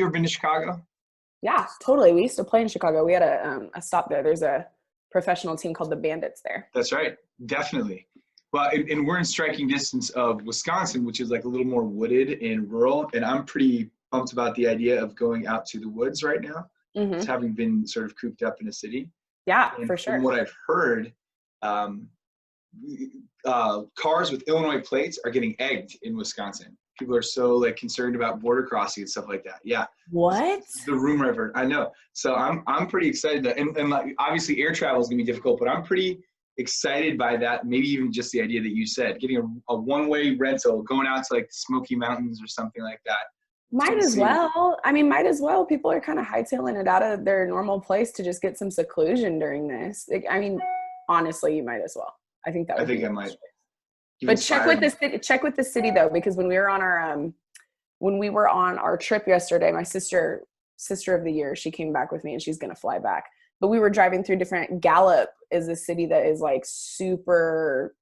You ever been to Chicago? Yeah, totally. We used to play in Chicago. We had a stop there. There's a professional team called the Bandits there. That's right. Definitely. Well, and we're in striking distance of Wisconsin, which is like a little more wooded and rural. And I'm pretty pumped about the idea of going out to the woods right now, just Hmm. having been sort of cooped up in a city. Yeah, And for from sure. what I've heard, um, cars with Illinois plates are getting egged in Wisconsin. People are so like concerned about border crossing and stuff like that. Yeah, this What? is the rumor I've heard. I know. So I'm pretty excited that, and like, obviously air travel is gonna be difficult, but I'm pretty excited by that. Maybe even just the idea that you said, getting a one-way rental, going out to like the Smoky Mountains or something like that. Just Might want to as see. well. I mean, might as well. People are kind of hightailing it out of their normal place to just get some seclusion during this. Like, I mean, honestly, you might as well. I think that I would think be I the might. best choice. You've But check inspired with the me. city. Check with the city though, because when we were on our trip yesterday, my sister of the year, she came back with me and she's gonna fly back. But we were driving through different. Gallup is a city that is like super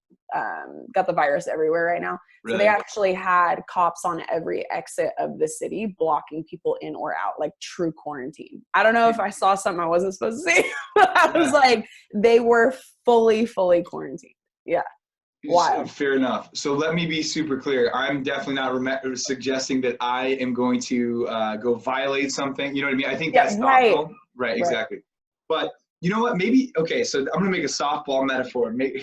got the virus everywhere right now. So they Really? actually had cops on every exit of the city blocking people in or out, like true quarantine. I don't know if I saw something I wasn't supposed to see, but I was Yeah. like, they were fully quarantined. Yeah, wild. Fair enough. So let me be super clear. I'm definitely not suggesting that I am going to go violate something. You know what I mean? I think Yeah, that's right, thoughtful. Right, right. exactly. But you know what? Maybe, okay, so I'm going to make a softball metaphor. Maybe,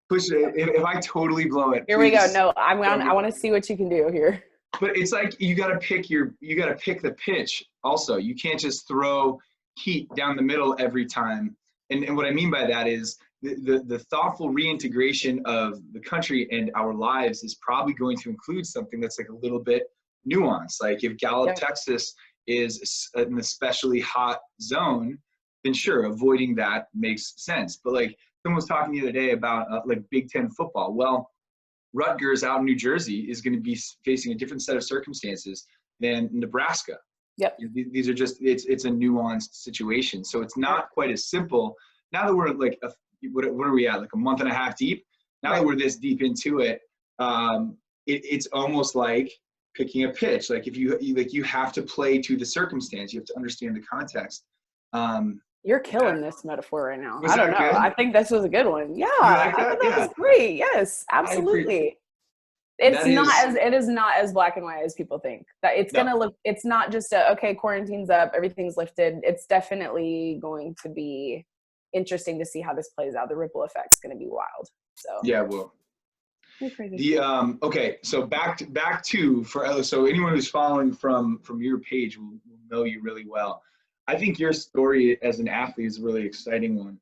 push it. If I totally blow it, Here we go. please No, tell I me. want to see what you can do here. But it's like you got to pick the pitch also. You can't just throw heat down the middle every time. And what I mean by that is the thoughtful reintegration of the country and our lives is probably going to include something that's like a little bit nuanced. Like if Gallup, Yeah. Texas is an especially hot zone, then sure, avoiding that makes sense. But like someone was talking the other day about like Big Ten football. Well, Rutgers out in New Jersey is going to be facing a different set of circumstances than Nebraska. Yep. These are just it's a nuanced situation, so it's Right. not quite as simple. Now that we're like what are we at, like a month and a half deep? Now that Right. we're this deep into it, it's almost like picking a pitch. Like if you have to play to the circumstance, you have to understand the context. Um, You're yeah. killing this metaphor right now. Was I don't that know. good? I think this was a good one. Yeah, You like I that? thought that was Yeah, great. Yes, I appreciate. absolutely. That is It is not as black and white as people think. That it's no. gonna look. It's not just a okay. Quarantine's up. Everything's lifted. It's definitely going to be interesting to see how this plays out. The ripple effect's going to be wild. So Yeah, well, pretty crazy. the okay, so back to for so anyone who's following from your page will know you really well. I think your story as an athlete is a really exciting one.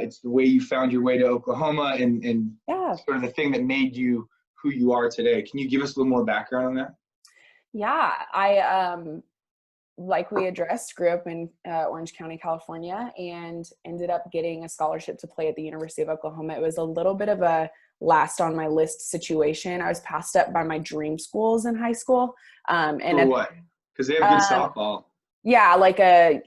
It's the way you found your way to Oklahoma and Yeah. sort of the thing that made you who you are today. Can you give us a little more background on that? Yeah. I like we addressed, grew up in Orange County, California, and ended up getting a scholarship to play at the University of Oklahoma. It was a little bit of a last on my list situation. I was passed up by my dream schools in high school. And For at, what? Because they have good um, softball. yeah, like a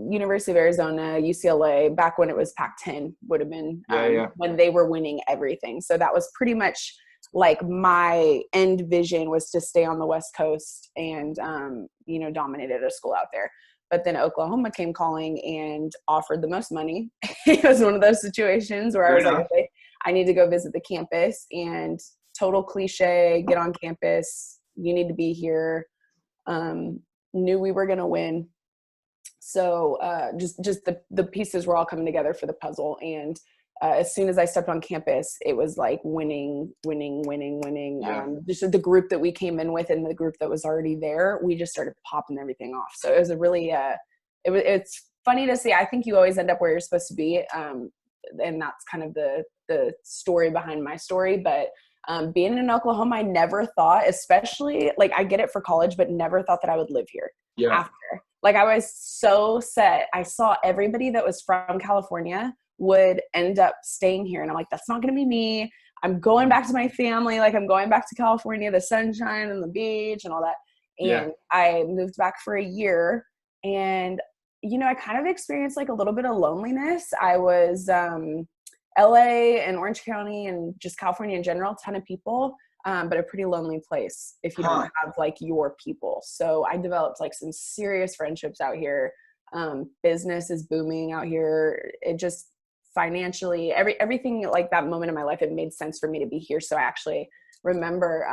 University of Arizona, UCLA, back when it was Pac-10 would have been Yeah, yeah. when they were winning everything. So that was pretty much like my end vision was to stay on the West Coast and dominate at a school out there. But then Oklahoma came calling and offered the most money. It was one of those situations where I Fair was like, enough. okay, I need to go visit the campus, and total cliche, get on campus, you need to be here. Knew we were going to win. So just the pieces were all coming together for the puzzle. And as soon as I stepped on campus, it was like winning. Yeah. Just the group that we came in with and the group that was already there, we just started popping everything off. So it was a really, it's funny to see. I think you always end up where you're supposed to be. And that's kind of the story behind my story. But being in Oklahoma, I never thought, especially like I get it for college, but never thought that I would live here Yeah. after. Like I was so set. I saw everybody that was from California would end up staying here. And I'm like, that's not going to be me. I'm going back to my family. Like I'm going back to California, the sunshine and the beach and all that. Yeah. And I moved back for a year, and, I kind of experienced like a little bit of loneliness. I was, LA and Orange County and just California in general, ton of people. but a pretty lonely place if you don't have like your people. So I developed like some serious friendships out here. Business is booming out here. It just financially, everything like that moment in my life, it made sense for me to be here. So I actually remember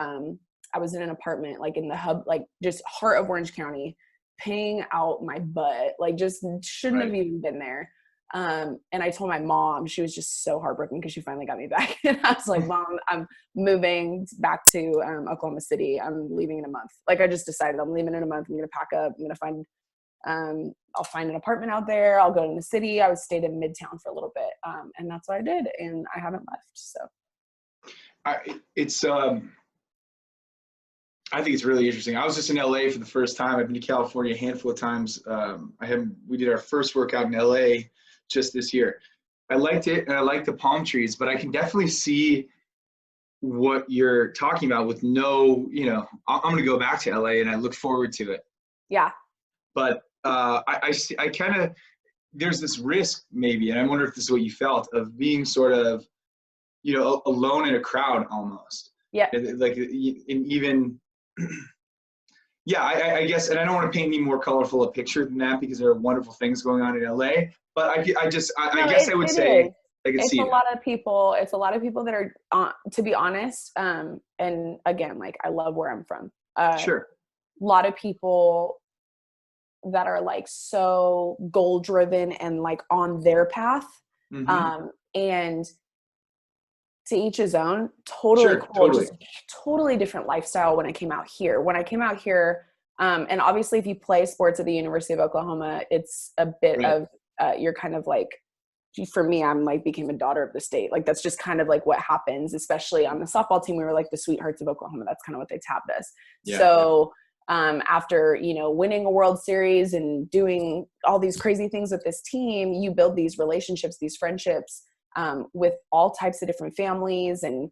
I was in an apartment like in the hub, like just heart of Orange County, paying out my butt, like just shouldn't have even been there. And I told my mom, she was just so heartbroken because she finally got me back. And I was like, Mom, I'm moving back to Oklahoma City. I'm leaving in a month. Like I just decided I'm leaving in a month. I'm going to pack up. I'm going to find, I'll find an apartment out there. I'll go to the city. I stayed in Midtown for a little bit. And that's what I did. And I haven't left. So I think it's really interesting. I was just in LA for the first time. I've been to California a handful of times. We did our first workout in LA just this year. I liked it, and I liked the palm trees, but I can definitely see what you're talking about with no, I'm going to go back to LA and I look forward to it. Yeah. But I kind of, there's this risk maybe, and I wonder if this is what you felt, of being sort of, alone in a crowd almost. Yeah. Like, and even, yeah, I guess, and I don't want to paint any more colorful a picture than that because there are wonderful things going on in LA. But I guess I would say I could see it's a lot of people that are, to be honest, and again, like I love where I'm from. Sure. A lot of people that are like so goal driven and like on their path, and to each his own, totally sure, cool. Totally. Just totally different lifestyle when I came out here. And obviously if you play sports at the University of Oklahoma, it's a bit of, you're kind of like, for me, I'm like became a daughter of the state. Like that's just kind of like what happens, especially on the softball team. We were like the sweethearts of Oklahoma. That's kind of what they tabbed us. Yeah, so after, winning a World Series and doing all these crazy things with this team, you build these relationships, these friendships, with all types of different families and,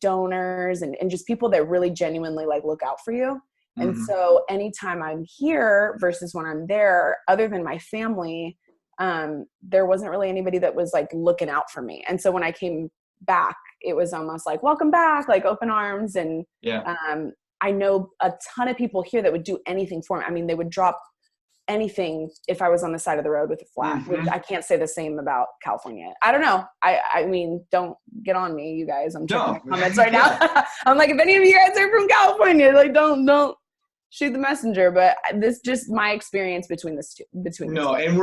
donors and just people that really genuinely like look out for you. And so anytime I'm here versus when I'm there, other than my family, there wasn't really anybody that was like looking out for me. And so when I came back, it was almost like, welcome back, like open arms. And, I know a ton of people here that would do anything for me. I mean, they would drop anything if I was on the side of the road with a flag, which I can't say the same about California. I don't know. I mean, don't get on me, you guys. I'm checking the comments right now. I'm like, if any of you guys are from California, like don't shoot the messenger. But this just my experience between the two. And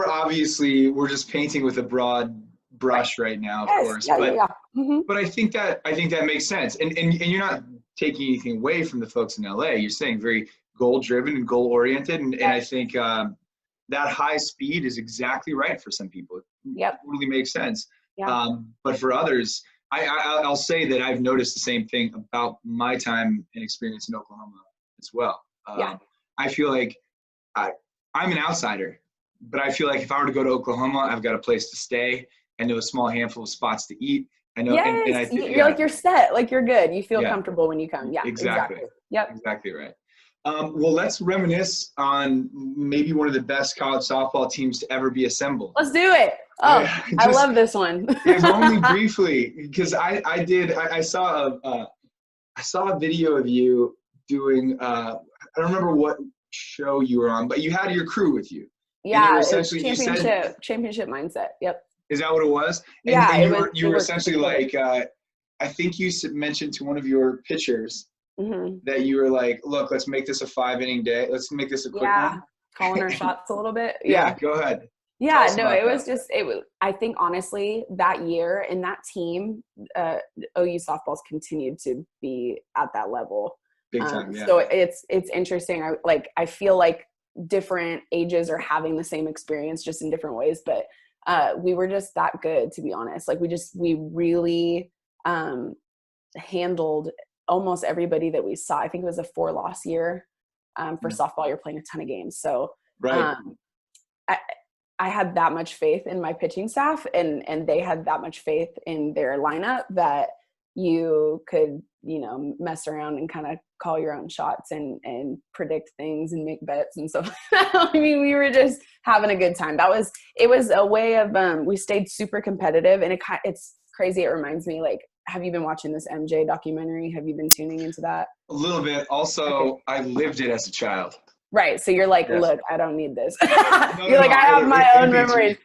we're just painting with a broad brush right now, of course. But I think that makes sense. And you're not taking anything away from the folks in LA. You're saying very goal driven and goal oriented. And I think that high speed is exactly right for some people. It totally makes sense. But for others, I'll say that I've noticed the same thing about my time and experience in Oklahoma as well. I feel like I'm an outsider, but I feel like if I were to go to Oklahoma, I've got a place to stay. I know a small handful of spots to eat. I know, and I think you're like you're set, like you're good. You feel comfortable when you come. Yeah, exactly. Yep, exactly right. Well, let's reminisce on maybe one of the best college softball teams to ever be assembled. Let's do it. Oh, I love this one. If only briefly, because I saw a video of you doing. I don't remember what show you were on, but you had your crew with you. Yeah, essentially championship mindset. Yep. Is that what it was? And you were essentially like, I think you mentioned to one of your pitchers that you were like, look, let's make this a 5-inning day. Let's make this a quick one. Calling our shots a little bit. Yeah, go ahead. Yeah, no, it was I think honestly that year and that team, OU softballs continued to be at that level. Big time, yeah. So it's interesting. I feel like different ages are having the same experience just in different ways, but we were just that good, to be honest. Like we really handled almost everybody that we saw. I think it was a 4-loss year for softball. You're playing a ton of games. So I had that much faith in my pitching staff and they had that much faith in their lineup that you could, mess around and kind of call your own shots and predict things and make bets and stuff. I mean, we were just having a good time. It was a way of, we stayed super competitive, and it's crazy. It reminds me, like, have you been watching this MJ documentary? Have you been tuning into that? A little bit. Also, Okay. I lived it as a child. Right. So you're like, Yes. look, I don't need this. No, You're like, no, I have my it own beats me. memories.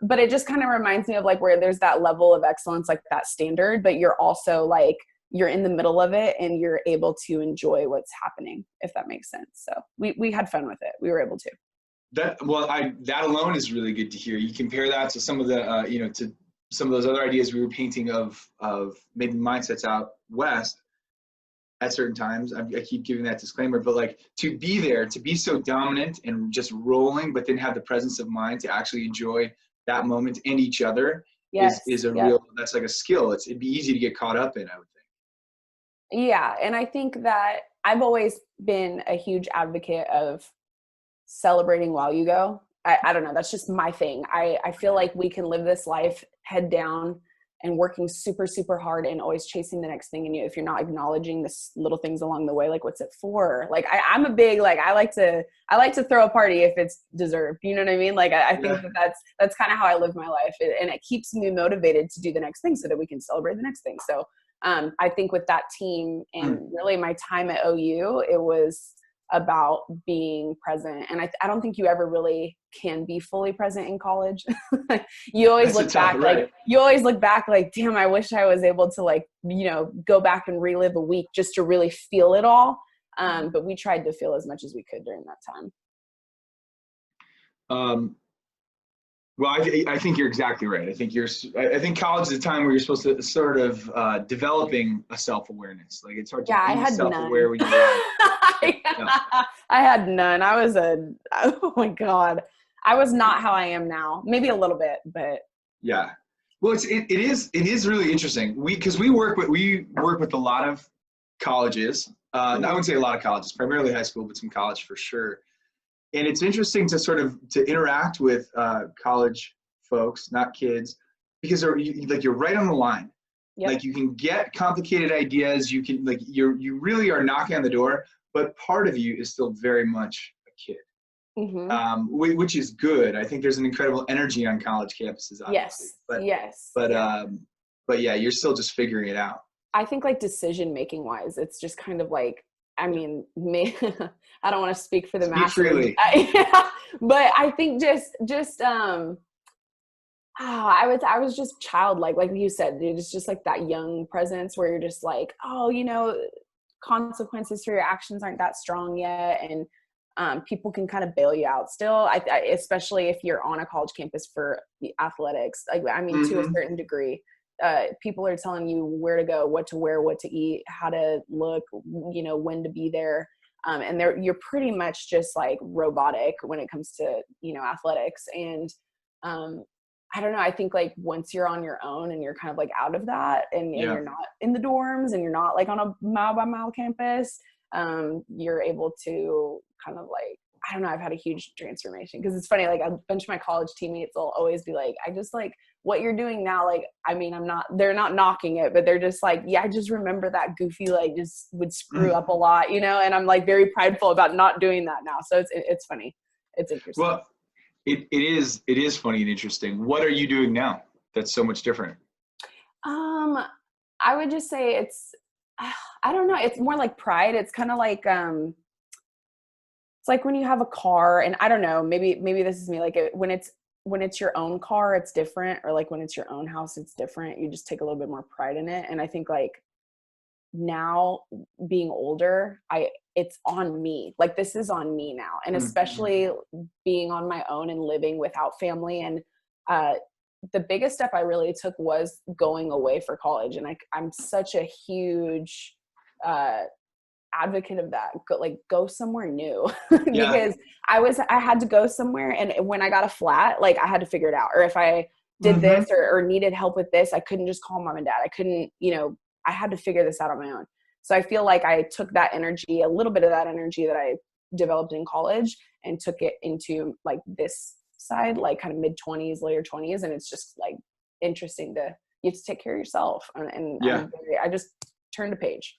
But it just kind of reminds me of like where there's that level of excellence, like that standard, but you're also like, you're in the middle of it and you're able to enjoy what's happening, if that makes sense. So we had fun with it. We were able to. That alone is really good to hear. You compare that to some of the to some of those other ideas we were painting of maybe mindsets out west at certain times. I keep giving that disclaimer, but like to be there, to be so dominant and just rolling, but then have the presence of mind to actually enjoy that moment and each other is a real, that's like a skill. It'd be easy to get caught up in, I would think. Yeah. And I think that I've always been a huge advocate of celebrating while you go. I don't know. That's just my thing. I feel like we can live this life head down and working super, super hard and always chasing the next thing. And if you're not acknowledging this little things along the way, like what's it for? Like I'm a big, like, I like to throw a party if it's deserved. You know what I mean? Like, I think that's kind of how I live my life. And it keeps me motivated to do the next thing so that we can celebrate the next thing. So I think with that team and really my time at OU, it was about being present. And I don't think you ever really can be fully present in college. You always look back, like, damn, I wish I was able to like, go back and relive a week just to really feel it all. But we tried to feel as much as we could during that time. Well, I think you're exactly right. I think college is a time where you're supposed to sort of developing a self-awareness. Like it's hard to be self-aware when you're I had none. Oh my God. I was not how I am now. Maybe a little bit, but yeah. Well, it is really interesting. Because we work with a lot of colleges. I wouldn't say a lot of colleges, primarily high school, but some college for sure. And it's interesting to interact with college folks, not kids, because you're right on the line. Yep. Like you can get complicated ideas. You can you really are knocking on the door, but part of you is still very much a kid, which is good. I think there's an incredible energy on college campuses, obviously. But yeah, you're still just figuring it out. I think like decision making wise, it's just kind of like, I mean, I don't want to speak for the masses. Freely. But I think I was just childlike, like you said, it's just like that young presence where you're just like, oh, consequences for your actions aren't that strong yet, and people can kind of bail you out still. Especially if you're on a college campus for the athletics, to a certain degree. People are telling you where to go, what to wear, what to eat, how to look, when to be there. And you're pretty much just like robotic when it comes to, athletics. And I don't know, I think like once you're on your own and you're kind of like out of that and you're not in the dorms and you're not like on a mile by mile campus, you're able to kind of like, I don't know, I've had a huge transformation because it's funny, like a bunch of my college teammates will always be like, I just like what you're doing now. Like, they're not knocking it, but they're just like, yeah, I just remember that goofy, like just would screw up a lot, and I'm like very prideful about not doing that now. So it's funny. It's interesting. Well, it is funny and interesting. What are you doing now that's so much different? I would just say I don't know. It's more like pride. It's kind of like, it's like when you have a car, and I don't know, maybe this is me, like when it's your own car, it's different, or like when it's your own house, it's different. You just take a little bit more pride in it. And I think like now being older, it's on me. Like this is on me now. And especially being on my own and living without family. And the biggest step I really took was going away for college. And I'm such a huge advocate of that. Go somewhere new. Because I had to go somewhere, and when I got a flat, like I had to figure it out. Or if I did this or needed help with this, I couldn't just call mom and dad. I couldn't, I had to figure this out on my own. So I feel like I took that energy, a little bit of that energy that I developed in college, and took it into like this side, like kind of mid-20s, later 20s. And it's just like interesting you have to take care of yourself. And I just turned a page.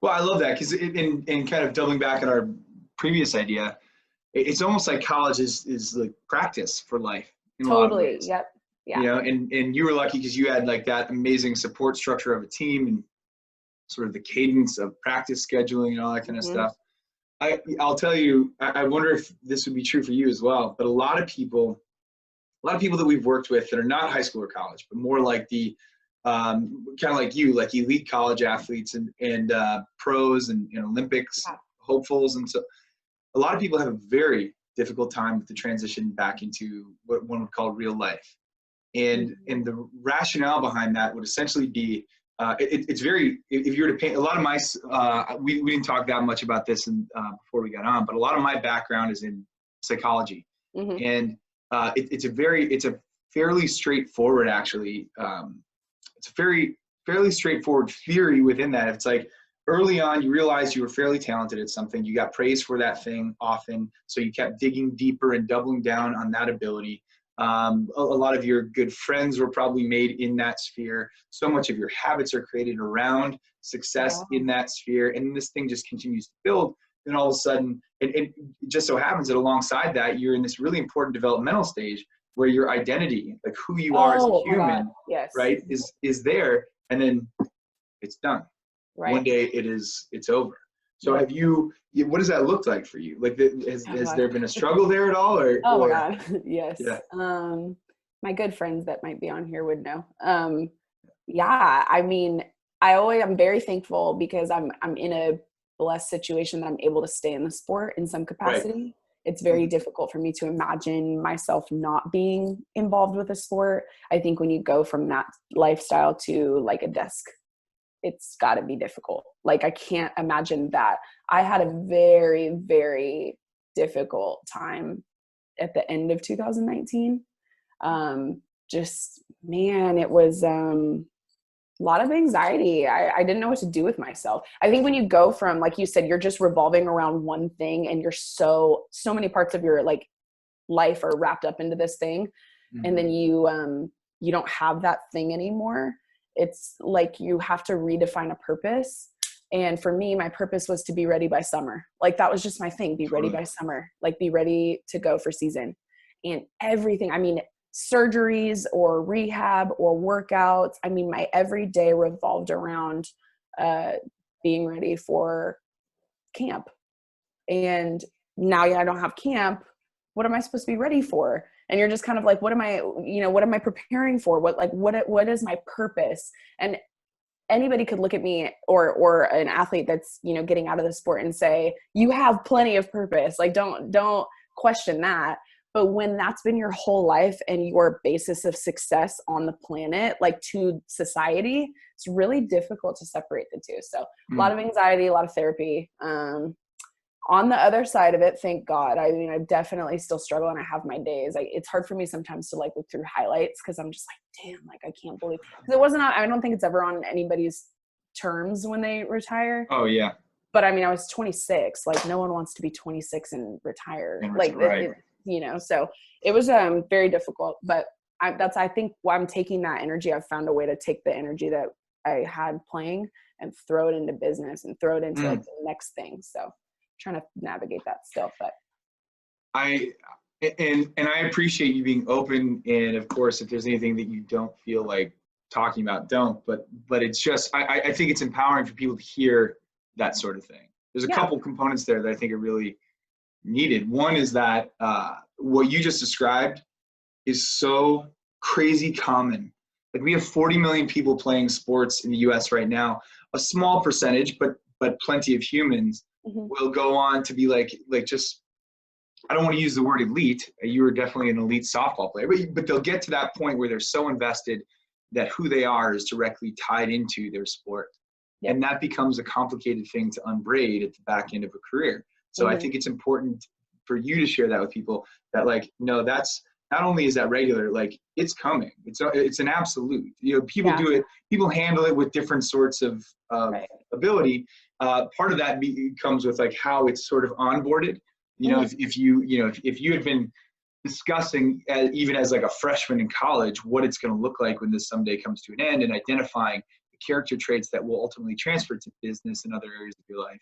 Well, I love that because in kind of doubling back on our previous idea, it's almost like college is like practice for life. Totally. Yep. Yeah. And you were lucky because you had like that amazing support structure of a team and sort of the cadence of practice scheduling and all that kind of stuff. I'll tell you, I wonder if this would be true for you as well, but a lot of people that we've worked with that are not high school or college, but more like the kind of like you, like elite college athletes and pros and Olympics hopefuls. And so a lot of people have a very difficult time with the transition back into what one would call real life. And the rationale behind that would essentially be, it's very, if you were to paint, a lot of my, we didn't talk that much about this before we got on, but a lot of my background is in psychology. And it's a fairly straightforward, actually, it's a fairly straightforward theory within that. It's like early on, you realized you were fairly talented at something, you got praised for that thing often, so you kept digging deeper and doubling down on that ability. A lot of your good friends were probably made in that sphere. So much of your habits are created around success in that sphere. And this thing just continues to build. Then all of a sudden, it just so happens that alongside that, you're in this really important developmental stage where your identity, like who you are as a human, right, is there. And then it's done. Right. One day it's over. So have you, what does that look like for you? Like, has there been a struggle there at all? My God, yes. Yeah. My good friends that might be on here would know. I mean, I'm very thankful because I'm in a blessed situation that I'm able to stay in the sport in some capacity. Right. It's very difficult for me to imagine myself not being involved with a sport. I think when you go from that lifestyle to like a desk, it's got to be difficult. Like, I can't imagine that. I had a very, very difficult time at the end of 2019. It was a lot of anxiety. I didn't know what to do with myself. I think when you go from, like you said, you're just revolving around one thing and you're so many parts of your like life are wrapped up into this thing. And then you don't have that thing anymore. It's like you have to redefine a purpose. And for me, my purpose was to be ready by summer. Like, that was just my thing. Be ready by summer. Like, be ready to go for season. And everything, I mean, surgeries or rehab or workouts. I mean, my every day revolved around being ready for camp. And now I don't have camp. What am I supposed to be ready for? And you're just kind of like, what am I preparing for? What is my purpose? And anybody could look at me or an athlete that's, getting out of the sport and say, you have plenty of purpose. Like, don't question that. But when that's been your whole life and your basis of success on the planet, like to society, it's really difficult to separate the two. So a lot of anxiety, a lot of therapy. On the other side of it, thank God. I mean, I definitely still struggle and I have my days. It's hard for me sometimes to like look through highlights because I'm just like, damn, like I can't believe, because I don't think it's ever on anybody's terms when they retire. Oh yeah. But I mean, I was 26. Like, no one wants to be 26 and retire. So it was very difficult. But I think why I'm taking that energy. I've found a way to take the energy that I had playing and throw it into business and throw it into like the next thing. So trying to navigate that still, but I appreciate you being open, and of course if there's anything that you don't feel like talking about, don't, but it's just I think it's empowering for people to hear that sort of thing. There's a couple components there that I think are really needed. One is that what you just described is so crazy common. Like, we have 40 million people playing sports in the US right now. A small percentage, but plenty of humans will go on to be like just, I don't want to use the word elite. You were definitely an elite softball player, but they'll get to that point where they're so invested that who they are is directly tied into their sport. Yep. And that becomes a complicated thing to unbraid at the back end of a career. So I think it's important for you to share that with people, that like, no, that's not only is that regular, like it's coming. It's an absolute, people do it, people handle it with different sorts of ability. Part of that comes with like how it's sort of onboarded. If you had been discussing even as like a freshman in college, what it's going to look like when this someday comes to an end, and identifying the character traits that will ultimately transfer to business and other areas of your life,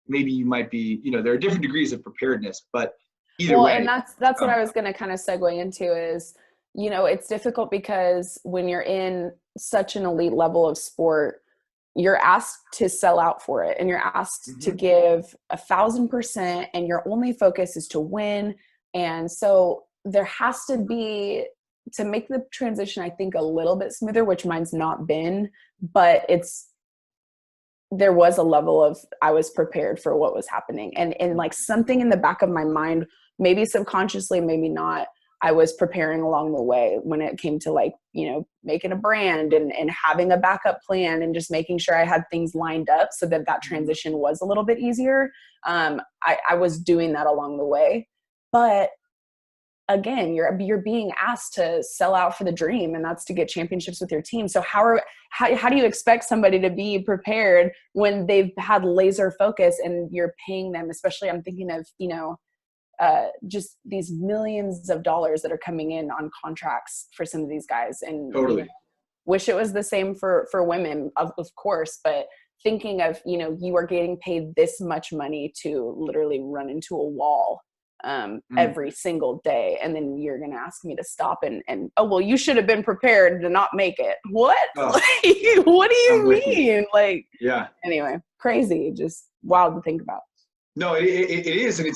maybe you might be, there are different degrees of preparedness, but either way. And that's what I was going to kind of segue into is You know, it's difficult because when you're in such an elite level of sport, you're asked to sell out for it, and you're asked to give 1,000%, and your only focus is to win. And so there has to be, to make the transition, I think, a little bit smoother, which mine's not been, but there was a level of, I was prepared for what was happening. And like something in the back of my mind, maybe subconsciously, maybe not, I was preparing along the way when it came to like, you know, making a brand and having a backup plan and just making sure I had things lined up so that that transition was a little bit easier. I was doing that along the way, but again, you're being asked to sell out for the dream, and that's to get championships with your team. So how do you expect somebody to be prepared when they've had laser focus and you're paying them, especially I'm thinking of, you know, just these millions of dollars that are coming in on contracts for some of these guys. And Totally. you know, wish it was the same for women, of course, but thinking of, you know, you are getting paid this much money to literally run into a wall every single day, and then you're gonna ask me to stop and oh well, you should have been prepared to not make it. What? Oh, like, what do you mean? Like, yeah. Anyway, crazy, just wild to think about. No, it is, and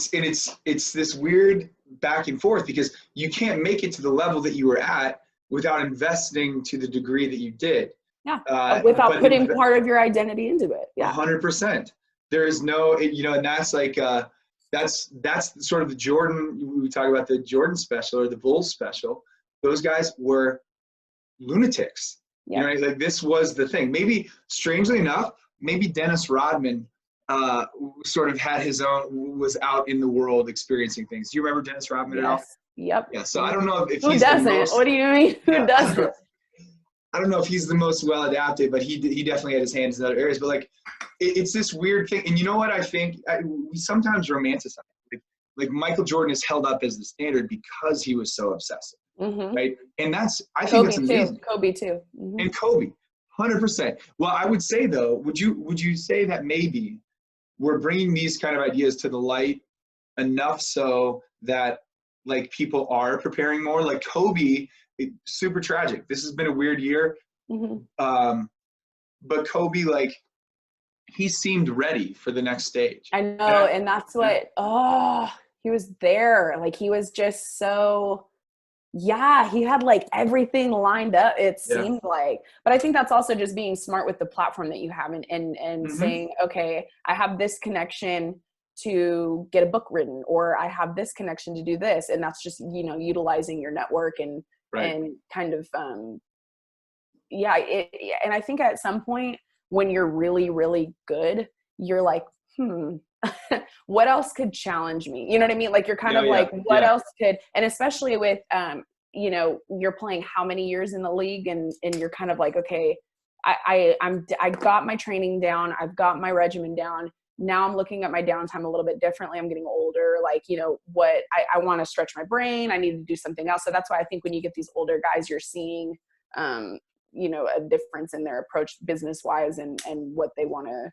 it's this weird back and forth because you can't make it to the level that you were at without investing to the degree that you did. Yeah, without putting part of your identity into it. Yeah, 100%. There is no, you know, and that's like that's sort of the Jordan. We talk about the Jordan special or the Bulls special. Those guys were lunatics. Yeah. You know, like this was the thing. Maybe strangely enough, maybe Dennis Rodman sort of had his own, was out in the world experiencing things. Do you remember Dennis Rodman at all? Yep. Yeah. So I don't know if who he's doesn't. The most, what do you mean? Who doesn't? I don't know if he's the most well adapted, but he definitely had his hands in other areas. But like, it's this weird thing. And you know what I think? We sometimes romanticize. Like Michael Jordan is held up as the standard because he was so obsessive, right? And I think that's amazing. Kobe too. And Kobe, 100%. Well, I would say though, would you say that maybe we're bringing these kind of ideas to the light enough so that like people are preparing more? Like Kobe, super tragic. This has been a weird year. But Kobe, like, he seemed ready for the next stage. I know. And that's what, he was there. Like, he was just so, yeah, he had like everything lined up, it seemed like. But I think that's also just being smart with the platform that you have and saying, okay, I have this connection to get a book written, or I have this connection to do this. And that's just, you know, utilizing your network and kind of, and I think at some point when you're really, really good, you're like, what else could challenge me? You know what I mean? Like, you're kind of like, what else could, and especially with, you know, you're playing how many years in the league, and you're kind of like, okay, I got my training down. I've got my regimen down. Now I'm looking at my downtime a little bit differently. I'm getting older. Like, you know, what I want to stretch my brain. I need to do something else. So that's why I think when you get these older guys, you're seeing, you know, a difference in their approach business wise and what they want to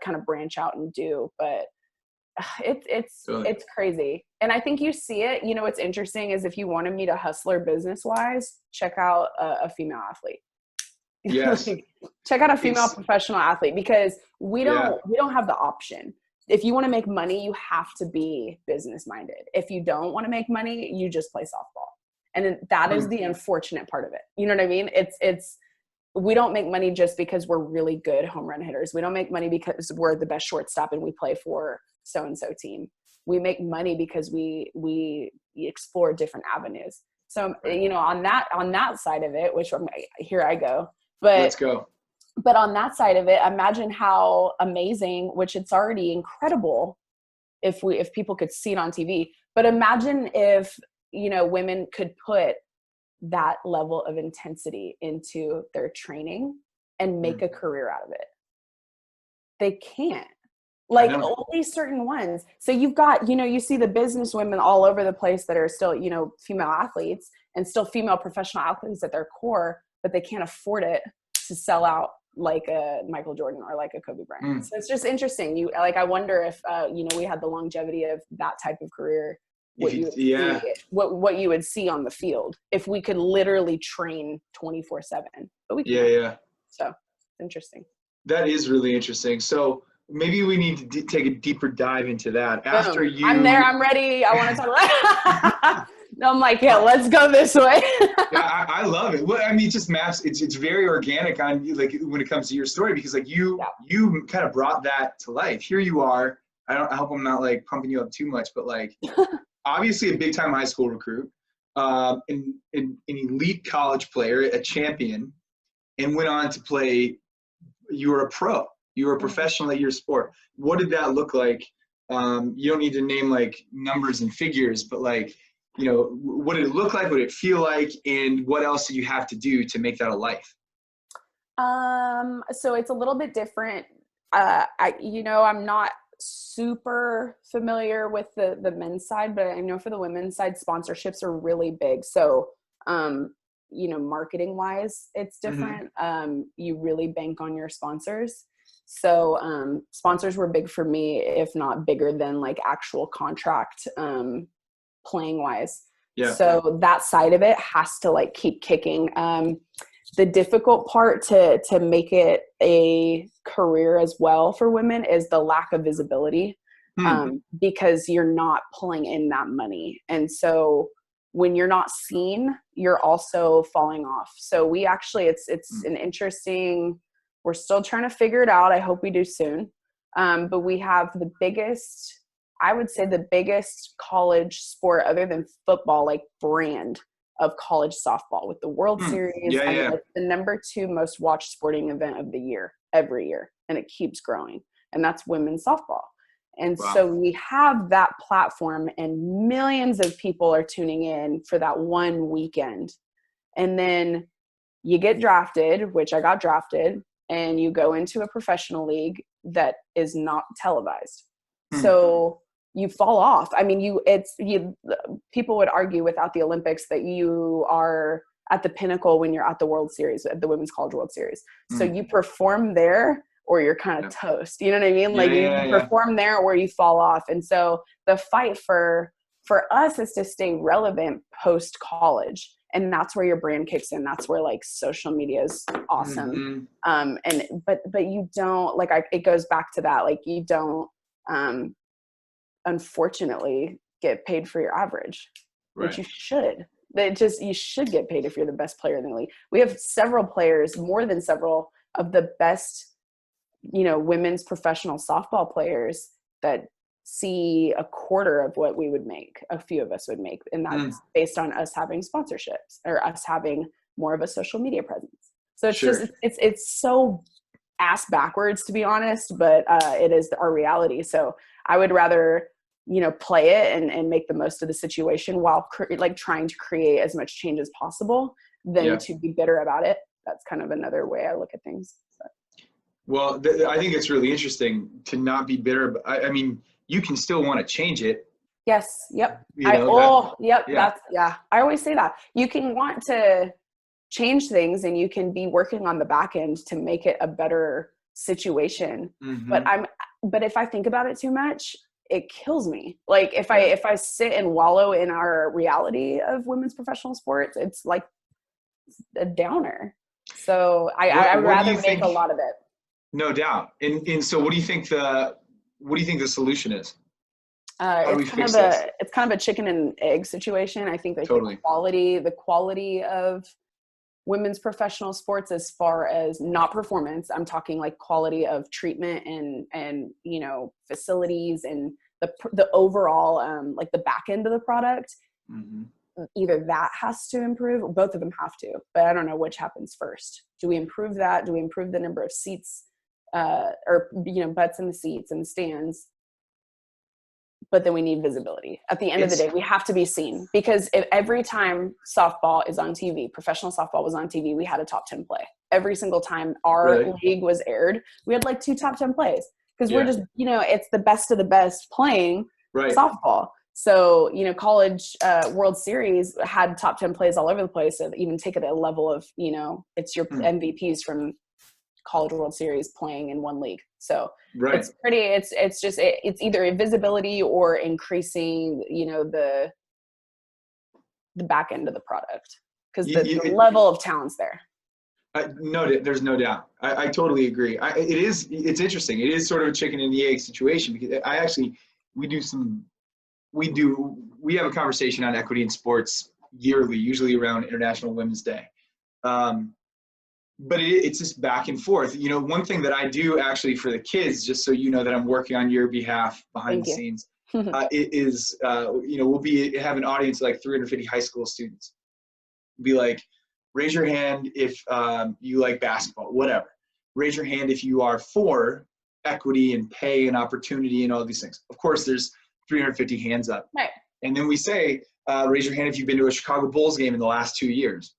kind of branch out and do. But it's crazy. And I think you see it, you know, what's interesting is if you want to meet a hustler business wise, check out a female athlete. Yes. Like, check out a female professional athlete, because we don't have the option. If you want to make money, you have to be business minded. If you don't want to make money, you just play softball. And that is the unfortunate part of it. You know what I mean? It's we don't make money just because we're really good home run hitters. We don't make money because we're the best shortstop and we play for so-and-so team. We make money because we explore different avenues. So, you know, on that side of it, which here I go, but let's go. But on that side of it, imagine how amazing, which it's already incredible if people could see it on TV, but imagine if, you know, women could put that level of intensity into their training and make a career out of it. They can't. Like, only certain ones. So you've got, you know, you see the business women all over the place that are still, you know, female athletes and still female professional athletes at their core, but they can't afford it to sell out like a Michael Jordan or like a Kobe Bryant. So it's just interesting. I wonder if, you know, we had the longevity of that type of career what If you, you would yeah, see, what you would see on the field if we could literally train 24/7, but we yeah, can't. yeah. So it's interesting. That is really interesting. So maybe we need to take a deeper dive into that after Boom. I'm there. you. I'm ready. I want to talk about I'm like, yeah, let's go this way. Yeah, I love it. Well, I mean, it just maps. It's very organic on you, like when it comes to your story, because like Yeah. you kind of brought that to life. Here you are. I hope I'm not like pumping you up too much, but like obviously a big time high school recruit, an elite college player, a champion, and went on to play. You were a pro. You were a professional at your sport. What did that look like? You don't need to name like numbers and figures, but like, you know, what did it look like? What did it feel like? And what else did you have to do to make that a life? So it's a little bit different. I'm not super familiar with the men's side, but I know for the women's side, sponsorships are really big. So, marketing wise, it's different. You really bank on your sponsors. So, sponsors were big for me, if not bigger than like actual contract, playing wise. Yeah. So that side of it has to like keep kicking. The difficult part to make it a career as well for women is the lack of visibility, because you're not pulling in that money. And so when you're not seen, you're also falling off. So we actually, it's an interesting, we're still trying to figure it out. I hope we do soon. But we have I would say the biggest college sport other than football, like brand of college softball with the World Series. Yeah, I mean, yeah. it's the number 2 most watched sporting event of the year, every year. And it keeps growing. And that's women's softball. And Wow. so we have that platform and millions of people are tuning in for that one weekend. And then you get drafted, which I got drafted, and you go into a professional league that is not televised. So you fall off. I mean, people would argue without the Olympics that you are at the pinnacle when you're at the World Series, at the Women's College World Series. So you perform there or you're kind of toast. You know what I mean? Like you perform there or you fall off. And so the fight for us is to stay relevant post college. And that's where your brand kicks in. That's where like social media is awesome. But you don't it goes back to that. Like you don't, unfortunately get paid for your average, which you should. You should get paid if you're the best player in the league. We have several players, more than several of the best, women's professional softball players that see a quarter of what we would make, a few of us would make. And that's based on us having sponsorships or us having more of a social media presence. So it's just, it's so ass backwards, to be honest, but it is our reality. So I would rather, play it and make the most of the situation while trying to create as much change as possible than to be bitter about it. That's kind of another way I look at things. So. Well, I think it's really interesting to not be bitter. But I mean, you can still want to change it. Yes. Yep. I always say that you can want to change things and you can be working on the back end to make it a better situation. But if I think about it too much, it kills me. Like if I sit and wallow in our reality of women's professional sports, it's like a downer. So I would rather make a lot of it. No doubt. And so what do you think the solution is? It's kind of a chicken and egg situation. I think Totally. the quality of women's professional sports, as far as not performance, I'm talking like quality of treatment and facilities and the overall like the back end of the product. Either that has to improve, or both of them have to, but I don't know which happens first. Do we improve that? Do we improve the number of seats or butts in the seats and the stands? But then we need visibility. At the end of the day, we have to be seen, because if every time softball is on TV, professional softball was on TV, we had a top 10 play. Every single time our league was aired, we had like 2 top 10 plays, because we're just, it's the best of the best playing softball. So, college World Series had top 10 plays all over the place. So even take it at a level of, it's your MVPs from college World Series playing in one league. So Right. it's either visibility or increasing, the back end of the product, because the level of talent's there. No, there's no doubt. I totally agree. It's interesting. It is sort of a chicken and the egg situation, because we have a conversation on equity in sports yearly, usually around International Women's Day. But it's just back and forth. One thing that I do actually for the kids, just so you know that I'm working on your behalf behind the scenes, is we'll have an audience of like 350 high school students. Be like, raise your hand if you like basketball, whatever. Raise your hand if you are for equity and pay and opportunity and all these things. Of course, there's 350 hands up. Right. And then we say, raise your hand if you've been to a Chicago Bulls game in the last 2 years.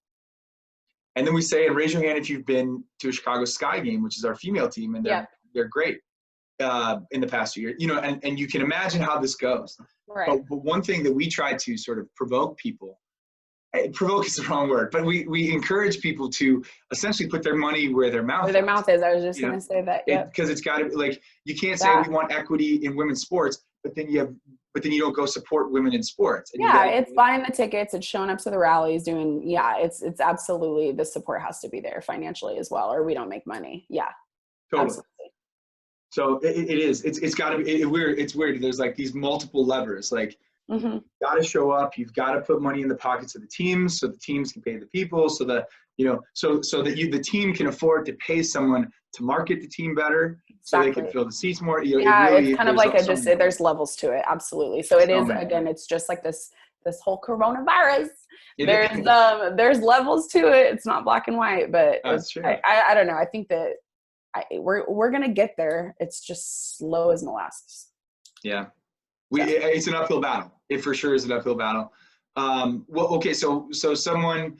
And then we say, and raise your hand if you've been to a Chicago Sky game, which is our female team, and they're great in the past 2 years. And you can imagine how this goes. Right. But one thing that we try to sort of provoke people, provoke is the wrong word, but we encourage people to essentially put their money where their mouth is. I was just going to say that. Yeah. Because it's got to be like, you can't say we want equity in women's sports, but then you don't go support women in sports. And it's buying the tickets, it's showing up to the rallies, it's absolutely, the support has to be there financially as well, or we don't make money. Yeah. Totally. Absolutely. So it's got to be, it's weird. There's like these multiple levers, like, you've got to show up, you've got to put money in the pockets of the teams so the teams can pay the people, so that the team can afford to pay someone to market the team better, so they can fill the seats more. It's kind of like there's levels to it. Absolutely. So it is, again, it's just like this whole coronavirus. There's levels to it. It's not black and white, but that's true. I don't know. I think that we're going to get there. It's just slow as molasses. Yeah. It's an uphill battle. It for sure is an uphill battle. So someone,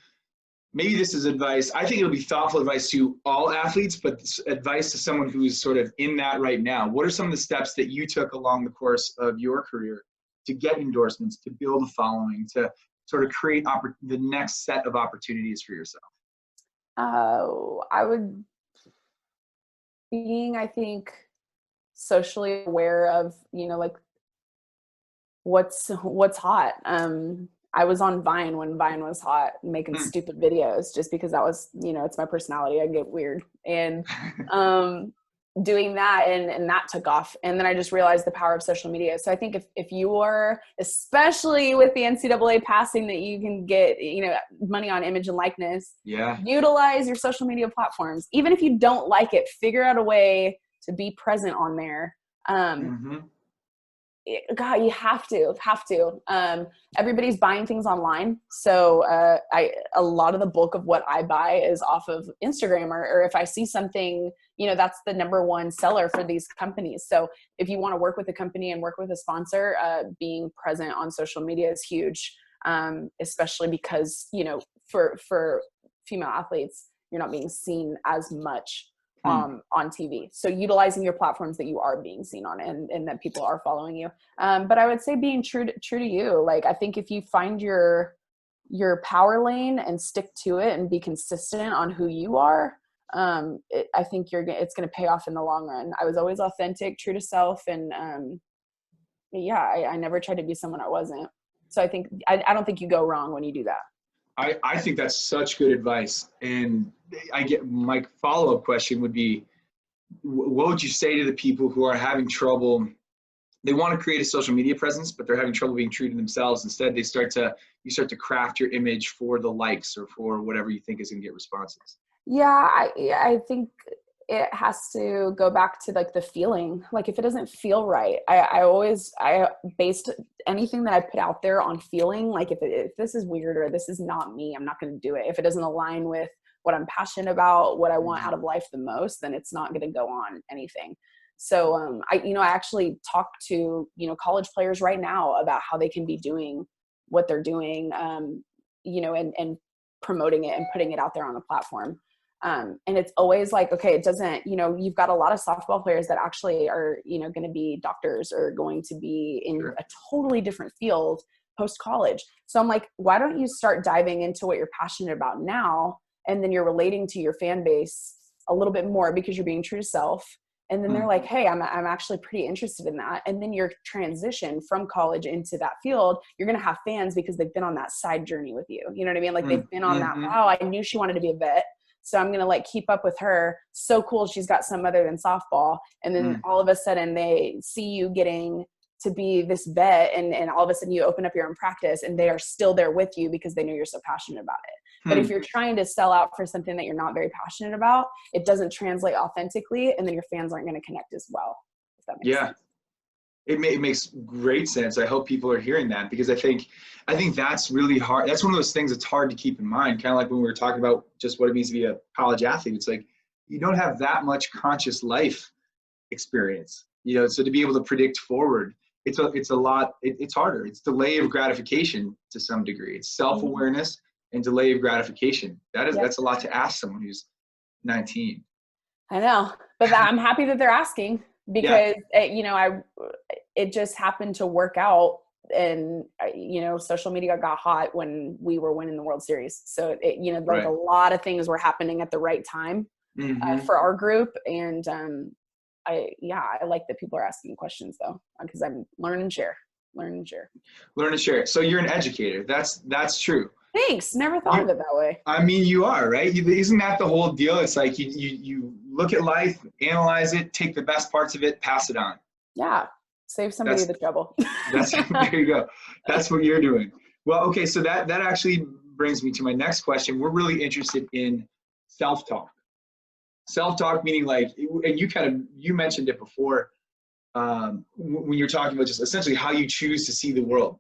maybe this is advice. I think it'll be thoughtful advice to all athletes, but advice to someone who's sort of in that right now. What are some of the steps that you took along the course of your career to get endorsements, to build a following, to sort of create the next set of opportunities for yourself? I think, socially aware of, like, what's hot. I was on Vine when Vine was hot, making stupid videos just because that was, it's my personality. I get weird, and doing that, and that took off. And then I just realized the power of social media. So I think if you are, especially with the NCAA passing that you can get, money on image and likeness, utilize your social media platforms. Even if you don't like it, figure out a way to be present on there. God, you have to. Everybody's buying things online. So a lot of the bulk of what I buy is off of Instagram, or if I see something, that's the number one seller for these companies. So if you want to work with a company and work with a sponsor, being present on social media is huge, especially because, for female athletes, you're not being seen as much on TV. So utilizing your platforms that you are being seen on, and that people are following you. But I would say being true to you. Like, I think if you find your power lane and stick to it and be consistent on who you are, I think it's going to pay off in the long run. I was always authentic, true to self. And I never tried to be someone I wasn't. So I think, I don't think you go wrong when you do that. I think that's such good advice. And my follow-up question would be, what would you say to the people who are having trouble? They want to create a social media presence, but they're having trouble being true to themselves. Instead, you start to craft your image for the likes or for whatever you think is going to get responses. Yeah, I think it has to go back to like the feeling. Like, if it doesn't feel right, I based anything that I put out there on feeling. Like, if this is weird or this is not me, I'm not going to do it. If it doesn't align with what I'm passionate about, what I want out of life the most, then it's not going to go on anything. So, I actually talk to, college players right now about how they can be doing what they're doing, and promoting it and putting it out there on a platform. And it's always like, okay, it doesn't, you've got a lot of softball players that actually are, going to be doctors or going to be in a totally different field post-college. So I'm like, why don't you start diving into what you're passionate about now? And then you're relating to your fan base a little bit more because you're being true to self. And then they're like, hey, I'm actually pretty interested in that. And then your transition from college into that field, you're going to have fans because they've been on that side journey with you. You know what I mean? Like they've been on that, wow, I knew she wanted to be a vet, so I'm going to like keep up with her. So cool. She's got some other than softball. And then all of a sudden they see you getting to be this vet, and all of a sudden you open up your own practice and they are still there with you because they know you're so passionate about it. But if you're trying to sell out for something that you're not very passionate about, it doesn't translate authentically, and then your fans aren't going to connect as well. If that makes sense. It makes great sense. I hope people are hearing that, because I think that's really hard. That's one of those things that's hard to keep in mind. Kind of like when we were talking about just what it means to be a college athlete. It's like you don't have that much conscious life experience, so to be able to predict forward, it's a lot. It's harder. It's delay of gratification to some degree. It's self-awareness and delay of gratification. That's a lot to ask someone who's 19. I know, but I'm happy that they're asking, because it just happened to work out, and social media got hot when we were winning the World Series. So a lot of things were happening at the right time for our group, and I like that people are asking questions though, because I'm learn and share. So you're an educator. That's true. Thanks. Never thought of it that way. I mean, you are, right? Isn't that the whole deal? It's like you look at life, analyze it, take the best parts of it, pass it on. Yeah. Save somebody the trouble. There you go. That's what you're doing. Well, okay. So that actually brings me to my next question. We're really interested in self-talk. Self-talk meaning and you mentioned it before, when you're talking about just essentially how you choose to see the world.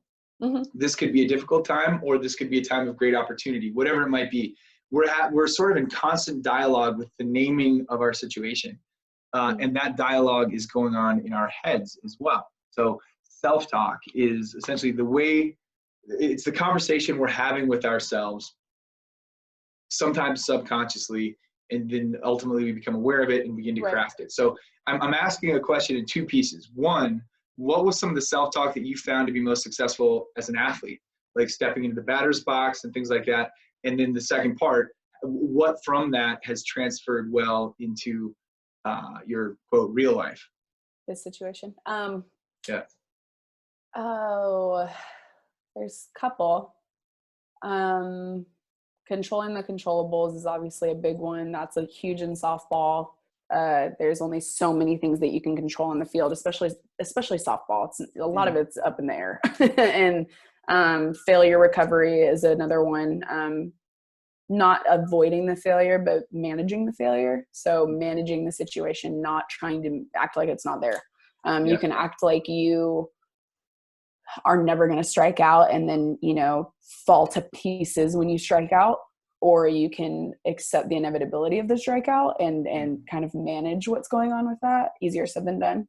This could be a difficult time, or this could be a time of great opportunity, whatever it might be. We're sort of in constant dialogue with the naming of our situation. And that dialogue is going on in our heads as well. So self-talk is essentially it's the conversation we're having with ourselves, sometimes subconsciously, and then ultimately we become aware of it and begin to craft it. So I'm asking a question in two pieces. One, what was some of the self-talk that you found to be most successful as an athlete, like stepping into the batter's box and things like that? And then the second part, what from that has transferred well into your quote real life? This situation. Yeah. Oh, there's a couple. Controlling the controllables is obviously a big one. That's a huge in softball. There's only so many things that you can control on the field, especially softball. It's a lot of it's up in the air. And failure recovery is another one. Not avoiding the failure, but managing the failure. So managing the situation, not trying to act like it's not there. You can act like you are never going to strike out and then, fall to pieces when you strike out, or you can accept the inevitability of the strikeout and kind of manage what's going on with that. Easier said than done.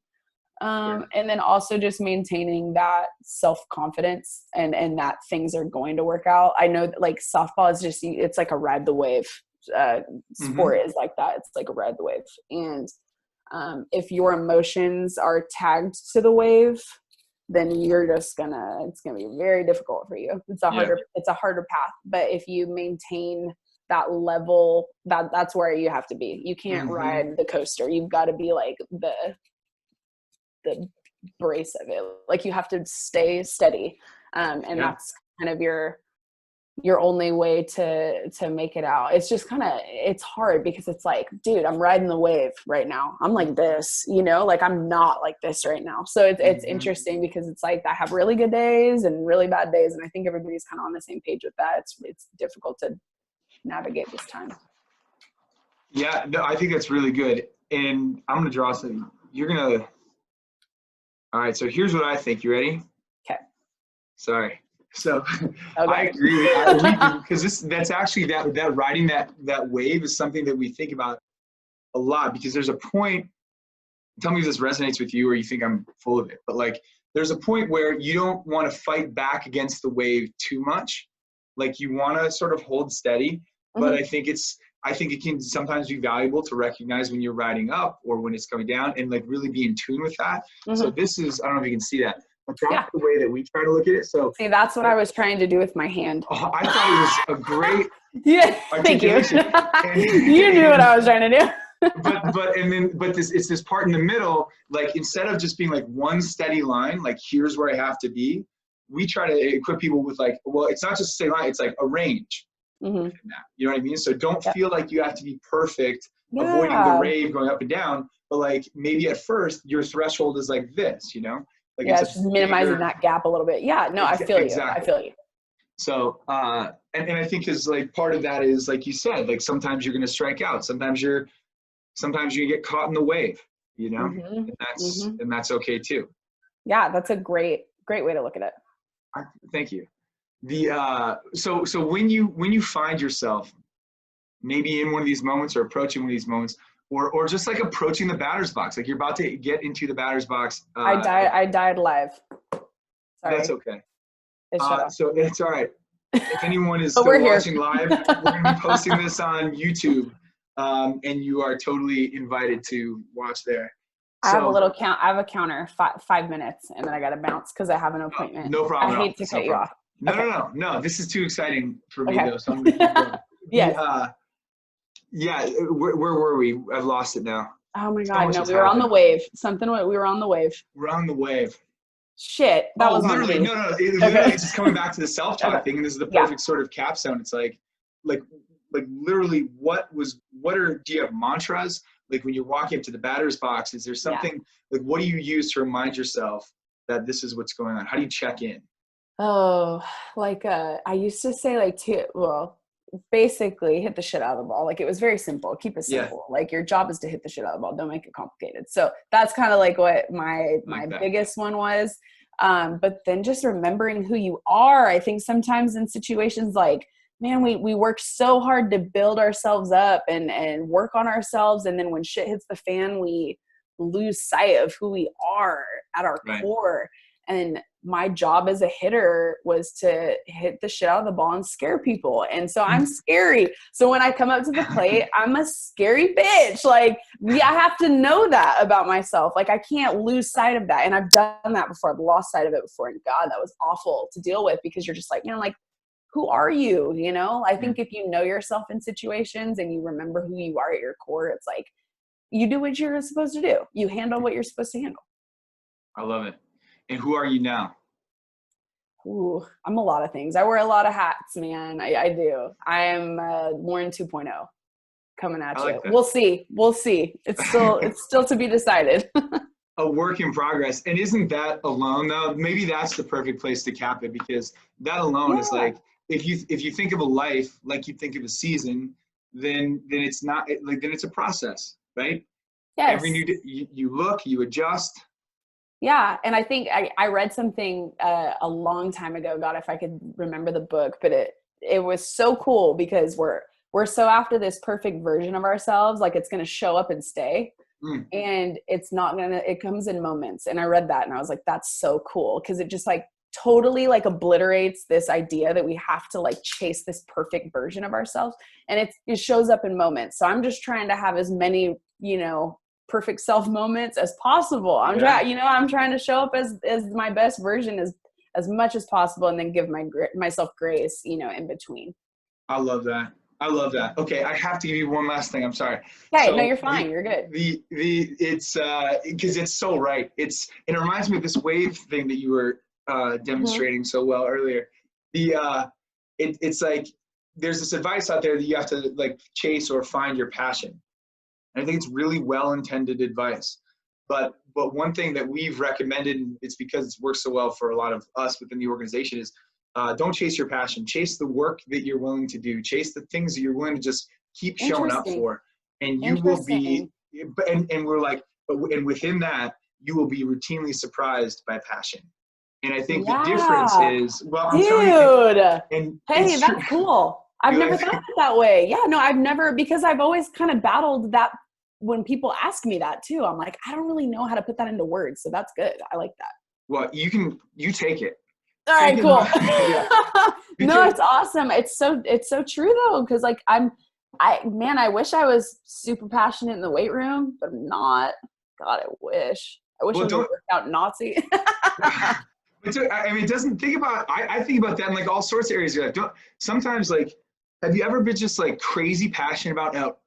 And then also just maintaining that self-confidence and that things are going to work out. I know that softball is it's like a ride the wave sport is like that. It's like a ride the wave. And if your emotions are tagged to the wave, then it's gonna be very difficult for you. It's a harder path. But if you maintain that level, that's where you have to be. You can't ride the coaster. You've got to be like the brace of it. You have to stay steady. And that's kind of your only way to make it out. It's just it's hard because it's like, dude, I'm riding the wave right now. I'm like this, I'm not like this right now. So it's interesting because it's like I have really good days and really bad days. And I think everybody's kind of on the same page with that. It's difficult to navigate this time. Yeah, no, I think that's really good. And I'm going to draw some, all right. So here's what I think. You ready? Okay. Sorry. So I agree because that's actually that riding that wave is something that we think about a lot, because there's a point, tell me if this resonates with you or you think I'm full of it, but there's a point where you don't want to fight back against the wave too much. You want to sort of hold steady, but I think it can sometimes be valuable to recognize when you're riding up or when it's coming down and really be in tune with that. So this is, I don't know if you can see that. But that's the way that we try to look at it. So see, that's what I was trying to do with my hand. I thought it was a great thank you. You knew what I was trying to do. but it's this part in the middle, like instead of just being like one steady line, like here's where I have to be, we try to equip people with like, well, it's not just a steady line, it's like a range. Mm-hmm. That, you know what I mean? So don't Yep. feel like you have to be perfect, Yeah. avoiding the rave going up and down, but like maybe at first your threshold is like this, you know? Like Yeah, it's it's just minimizing that gap a little bit. Yeah, no, I feel you. I feel you. So, and I think is like part of that is like you said, like sometimes you're going to strike out. Sometimes you get caught in the wave, you know, Mm-hmm. and that's okay too. Yeah, that's a great way to look at it. Thank you. So when you find yourself maybe in one of these moments or approaching one of these moments, or just like approaching the batter's box, like you're about to get into the batter's box. I died live. Sorry. That's okay. So it's all right. If anyone is but still we're watching live, we're going to be posting this on YouTube, and you are totally invited to watch there. I have a little count. I have a counter, 5 minutes, and then I got to bounce because I have an appointment. No problem. I hate to cut you off. No. This is too exciting for me though. So I'm going to keep going. Yes. Where were we? I've lost it now. Oh my God. No, we were on the wave. We were on the wave. We're on the wave. Shit. That was literally. On me. No. Literally, it's just coming back to the self-talk thing. And this is the perfect sort of capstone. It's like literally do you have mantras? Like when you're walking up to the batter's box, is there something like, what do you use to remind yourself that this is what's going on? How do you check in? Oh, like, I used to say basically hit the shit out of the ball. Like it was very simple. Keep it simple. Like your job is to hit the shit out of the ball. Don't make it complicated. So that's kind of like what my biggest one was. But then just remembering who you are. I think sometimes in situations like, man, we work so hard to build ourselves up and work on ourselves. And then when shit hits the fan, we lose sight of who we are at our core. And my job as a hitter was to hit the shit out of the ball and scare people. And so I'm scary. So when I come up to the plate, I'm a scary bitch. Like, I have to know that about myself. Like, I can't lose sight of that. And I've done that before. I've lost sight of it before. And God, that was awful to deal with because you're just like, like, who are you? You know, I think if you know yourself in situations and you remember who you are at your core, it's like you do what you're supposed to do. You handle what you're supposed to handle. I love it. And who are you now? Ooh, I'm a lot of things. I wear a lot of hats, man. I do. I am Lauren 2.0 coming at you. That. We'll see. It's still to be decided. A work in progress. And isn't that alone though? Maybe that's the perfect place to cap it, because that alone is like, if you think of a life like you think of a season, then it's not like, then it's a process, right? Yes. Every new day, you look, you adjust. Yeah. And I think I read something a long time ago, God, if I could remember the book, but it was so cool because we're so after this perfect version of ourselves, like it's going to show up and stay. And it's not it comes in moments. And I read that and I was like, that's so cool. Cause it just like totally like obliterates this idea that we have to like chase this perfect version of ourselves. And it shows up in moments. So I'm just trying to have as many, perfect self moments as possible. I'm trying to show up as my best version as much as possible, and then give myself grace, in between. I love that. Okay, I have to give you one last thing. I'm sorry. Okay, no, you're fine. You're good. It's because it's so right. It reminds me of this wave thing that you were demonstrating so well earlier. It's like there's this advice out there that you have to like chase or find your passion. And I think it's really well-intended advice. But one thing that we've recommended, and it's because it's worked so well for a lot of us within the organization, is don't chase your passion. Chase the work that you're willing to do. Chase the things that you're willing to just keep showing up for. And you will be, and we're like, and within that, you will be routinely surprised by passion. And I think the difference is, I'm telling you. And hey, that's cool. I've never thought of it that way. Yeah, no, I've never, because I've always kind of battled that when people ask me that too. I'm like, I don't really know how to put that into words. So that's good. I like that. Well, you take it. All right, cool. No, it's awesome. It's so true though. Cause like I wish I was super passionate in the weight room, but I'm not. God, I wish I was a workout Nazi. I mean, I think about that in like all sorts of areas. Like, sometimes like, have you ever been just like crazy passionate about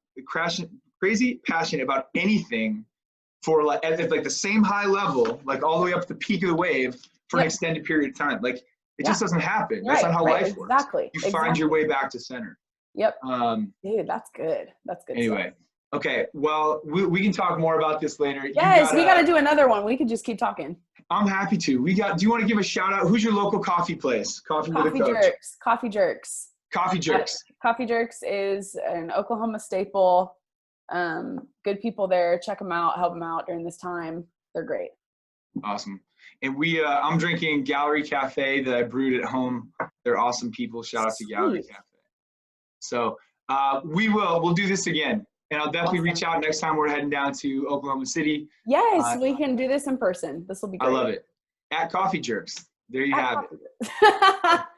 crazy passionate about anything for like, at like the same high level, like all the way up to the peak of the wave for an extended period of time. Like it just doesn't happen. That's not how life works. You find your way back to center. Yep. Dude, that's good. That's good. Anyway. Stuff. Okay. Well, we can talk more about this later. Yes, we got to do another one. We could just keep talking. I'm happy to. Do you want to give a shout out? Who's your local coffee place? Coffee Jerks. Coffee Jerks. Coffee Jerks. Coffee Jerks is an Oklahoma staple. Good people there. Check them out. Help them out during this time. They're great. Awesome. And I'm drinking Gallery Cafe that I brewed at home. They're awesome people. Shout out to Gallery Cafe. So we'll do this again. And I'll definitely reach out next time we're heading down to Oklahoma City. Yes, we can do this in person. This will be great. I love it. At Coffee Jerks. There you have it.